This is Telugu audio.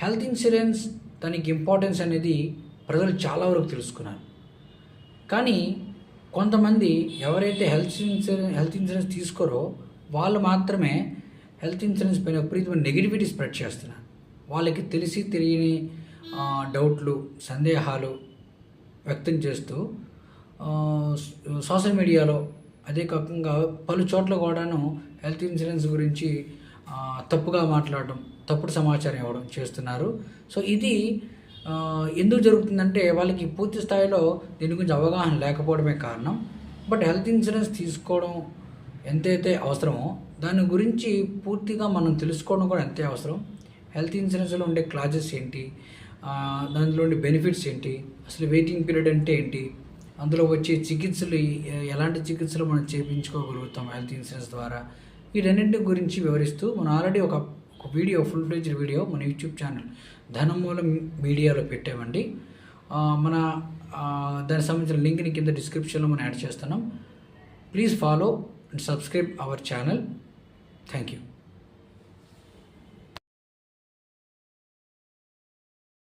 హెల్త్ ఇన్సూరెన్స్ దానికి ఇంపార్టెన్స్ అనేది ప్రజలు చాలా వరకు తెలుసుకున్నారు. కానీ కొంతమంది ఎవరైతే హెల్త్ ఇన్సూరెన్స్ తీసుకోరో వాళ్ళు మాత్రమే హెల్త్ ఇన్సూరెన్స్ పైన విపరీతమైన నెగిటివిటీ స్ప్రెడ్ చేస్తున్నారు. వాళ్ళకి తెలిసి తెలియని డౌట్లు, సందేహాలు వ్యక్తం చేస్తూ సోషల్ మీడియాలో, అదే కాకుండా పలు చోట్ల కూడాను హెల్త్ ఇన్సూరెన్స్ గురించి తప్పుగా మాట్లాడడం, తప్పుడు సమాచారం ఇవ్వడం చేస్తున్నారు. సో ఇది ఎందుకు జరుగుతుందంటే వాళ్ళకి పూర్తి స్థాయిలో దీని గురించి అవగాహన లేకపోవడమే కారణం. బట్ హెల్త్ ఇన్సూరెన్స్ తీసుకోవడం ఎంతైతే అవసరమో దాని గురించి పూర్తిగా మనం తెలుసుకోవడం కూడా అంతే అవసరం. హెల్త్ ఇన్సూరెన్స్లో ఉండే క్లాజెస్ ఏంటి, దాంట్లో ఉండే బెనిఫిట్స్ ఏంటి, అసలు వెయిటింగ్ పీరియడ్ అంటే ఏంటి, అందులో వచ్చే చికిత్సలు ఎలాంటి చికిత్సలు మనం చేయించుకోగలుగుతాం హెల్త్ ఇన్సూరెన్స్ ద్వారా, వీటన్నింటి గురించి వివరిస్తూ మనం ఆల్రెడీ ఒక వీడియో, ఫుల్ ఫ్లెడ్జ్డ్ వీడియో మన యూట్యూబ్ ఛానల్ ధనమూలం మీడియాలో పెట్టామండి. మన దానికి సంబంధించిన లింక్ని కింద డిస్క్రిప్షన్లో మనం యాడ్ చేస్తున్నాం. Please follow and subscribe our channel. Thank you.